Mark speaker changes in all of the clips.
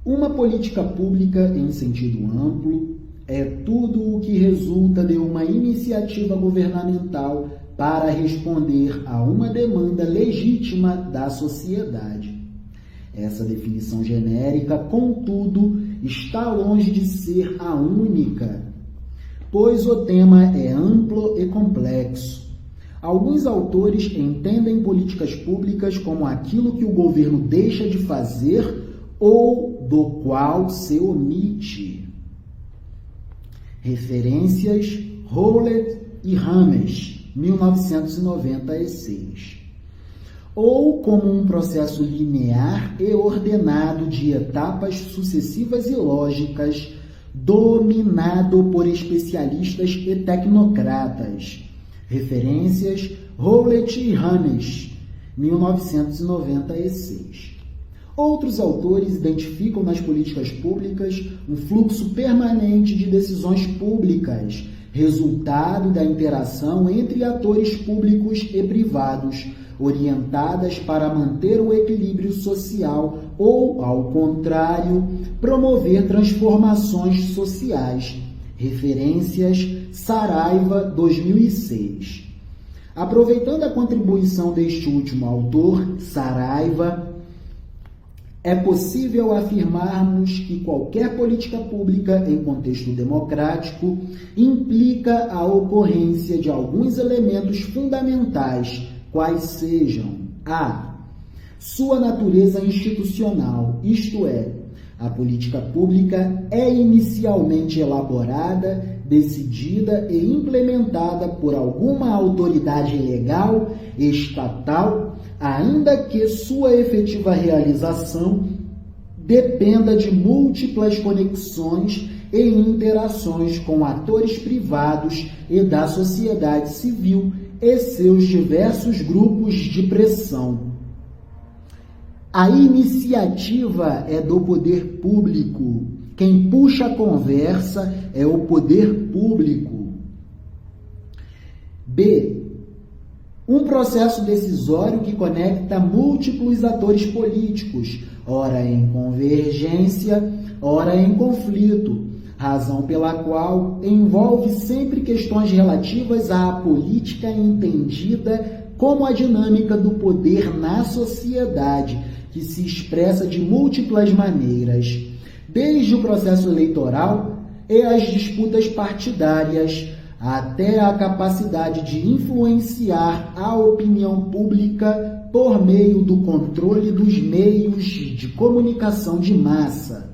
Speaker 1: Uma política pública em sentido amplo é tudo o que resulta de uma iniciativa governamental para responder a uma demanda legítima da sociedade. Essa definição genérica, contudo, está longe de ser a única, pois o tema é amplo e complexo. Alguns autores entendem políticas públicas como aquilo que o governo deixa de fazer ou do qual se omite. Referências: Howlett e Rames, 1996. Ou como um processo linear e ordenado de etapas sucessivas e lógicas, dominado por especialistas e tecnocratas. Referências: Howlett e Rames, 1996. Outros autores identificam nas políticas públicas um fluxo permanente de decisões públicas, resultado da interação entre atores públicos e privados, orientadas para manter o equilíbrio social ou, ao contrário, promover transformações sociais. Referências: Saraiva, 2006. Aproveitando a contribuição deste último autor, Saraiva, é possível afirmarmos que qualquer política pública em contexto democrático implica a ocorrência de alguns elementos fundamentais, quais sejam: a. Sua natureza institucional, isto é, a política pública é inicialmente elaborada, decidida e implementada por alguma autoridade legal, estatal, ainda que sua efetiva realização dependa de múltiplas conexões e interações com atores privados e da sociedade civil e seus diversos grupos de pressão. A iniciativa é do poder público. Quem puxa a conversa é o poder público. B. Um processo decisório que conecta múltiplos atores políticos, ora em convergência, ora em conflito, razão pela qual envolve sempre questões relativas à política entendida como a dinâmica do poder na sociedade, que se expressa de múltiplas maneiras, desde o processo eleitoral e as disputas partidárias, até a capacidade de influenciar a opinião pública por meio do controle dos meios de comunicação de massa.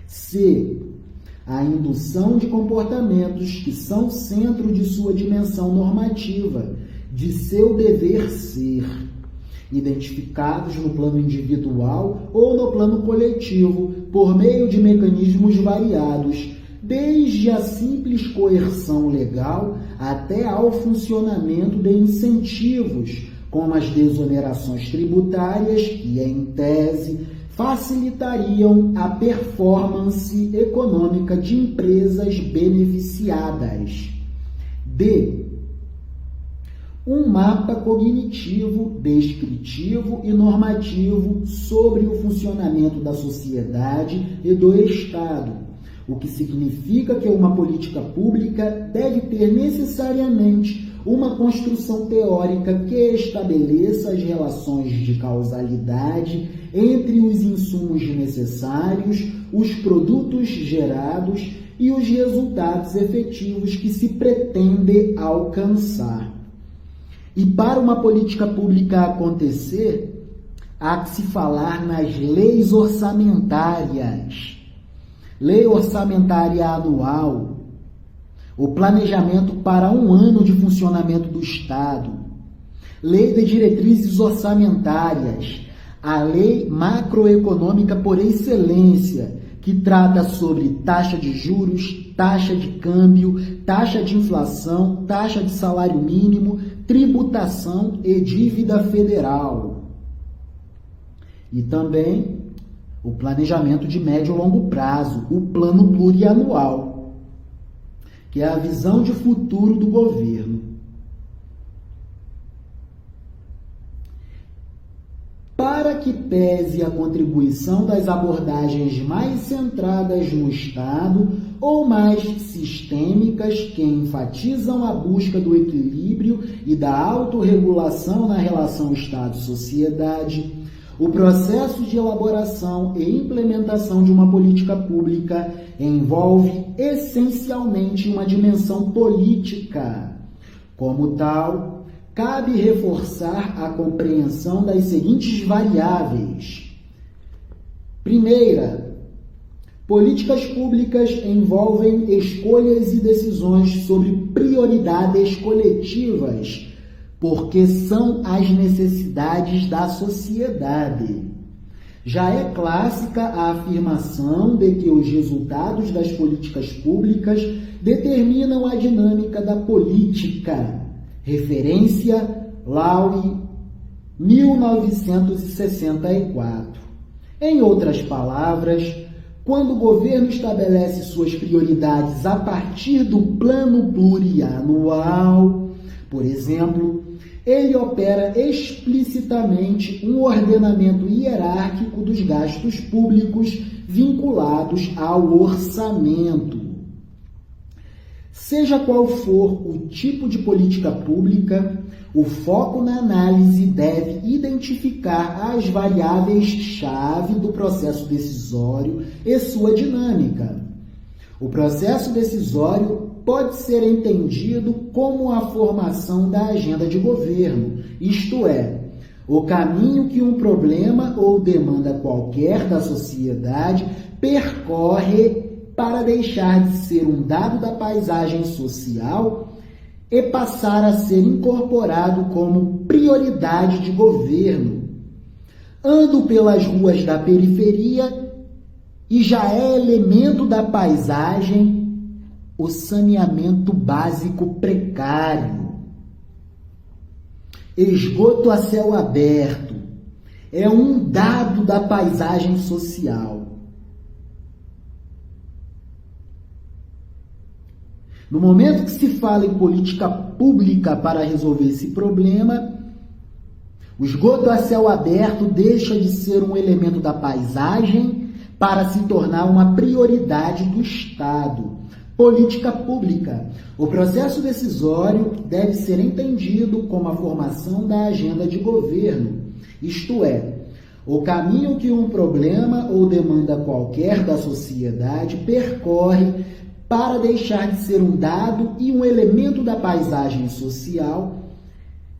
Speaker 1: C. A indução de comportamentos que são centro de sua dimensão normativa, de seu dever ser, identificados no plano individual ou no plano coletivo, por meio de mecanismos variados, desde a simples coerção legal até ao funcionamento de incentivos, como as desonerações tributárias, que, em tese, facilitariam a performance econômica de empresas beneficiadas. D. Um mapa cognitivo, descritivo e normativo sobre o funcionamento da sociedade e do Estado, o que significa que uma política pública deve ter necessariamente uma construção teórica que estabeleça as relações de causalidade entre os insumos necessários, os produtos gerados e os resultados efetivos que se pretende alcançar. E para uma política pública acontecer, há que se falar nas leis orçamentárias. Lei orçamentária anual, o planejamento para um ano de funcionamento do Estado, lei de diretrizes orçamentárias, a lei macroeconômica por excelência, que trata sobre taxa de juros, taxa de câmbio, taxa de inflação, taxa de salário mínimo, tributação e dívida federal. E também o planejamento de médio e longo prazo, o plano plurianual, que é a visão de futuro do governo. Para para que pese a contribuição das abordagens mais centradas no Estado ou mais sistêmicas que enfatizam a busca do equilíbrio e da autorregulação na relação Estado-sociedade, o processo de elaboração e implementação de uma política pública envolve essencialmente uma dimensão política. Como tal, cabe reforçar a compreensão das seguintes variáveis. Primeira, políticas públicas envolvem escolhas e decisões sobre prioridades coletivas, porque são as necessidades da sociedade. Já é clássica a afirmação de que os resultados das políticas públicas determinam a dinâmica da política. Referência Lowy, 1964. Em outras palavras, quando o governo estabelece suas prioridades a partir do plano plurianual, por exemplo, ele opera explicitamente um ordenamento hierárquico dos gastos públicos vinculados ao orçamento. Seja qual for o tipo de política pública, o foco na análise deve identificar as variáveis-chave do processo decisório e sua dinâmica. O processo decisório pode ser entendido como a formação da agenda de governo, isto é, o caminho que um problema ou demanda qualquer da sociedade percorre para deixar de ser um dado da paisagem social e passar a ser incorporado como prioridade de governo. Ando pelas ruas da periferia e já é elemento da paisagem o saneamento básico precário. Esgoto a céu aberto é um dado da paisagem social. No momento que se fala em política pública para resolver esse problema, o esgoto a céu aberto deixa de ser um elemento da paisagem para se tornar uma prioridade do Estado. Política pública. O processo decisório deve ser entendido como a formação da agenda de governo, isto é, o caminho que um problema ou demanda qualquer da sociedade percorre para deixar de ser um dado e um elemento da paisagem social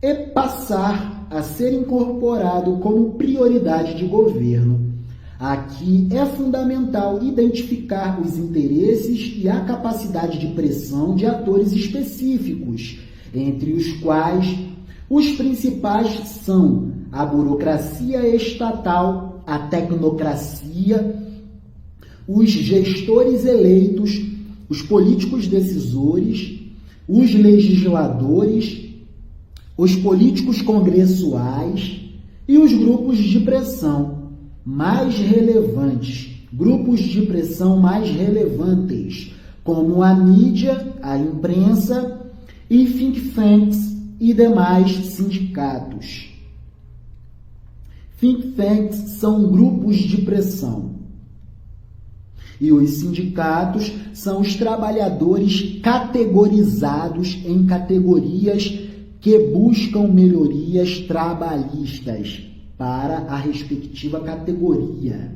Speaker 1: e passar a ser incorporado como prioridade de governo. Aqui é fundamental identificar os interesses e a capacidade de pressão de atores específicos, entre os quais os principais são a burocracia estatal, a tecnocracia, os gestores eleitos, os políticos decisores, os legisladores, os políticos congressuais e os grupos de pressão mais relevantes, grupos de pressão mais relevantes, como a mídia, a imprensa e think tanks e demais sindicatos. Think tanks são grupos de pressão. E os sindicatos são os trabalhadores categorizados em categorias que buscam melhorias trabalhistas para a respectiva categoria.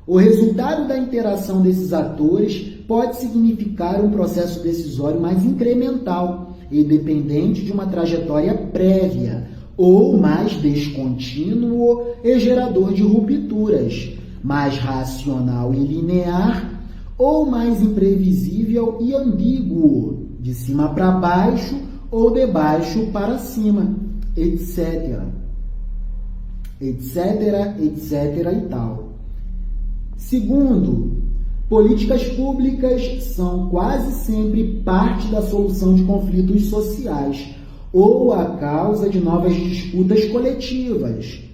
Speaker 1: O resultado da interação desses atores pode significar um processo decisório mais incremental e dependente de uma trajetória prévia, ou mais descontínuo e gerador de rupturas, mais racional e linear, ou mais imprevisível e ambíguo, de cima para baixo ou de baixo para cima, etc. Etc, etc e tal. Segundo, políticas públicas são quase sempre parte da solução de conflitos sociais ou a causa de novas disputas coletivas.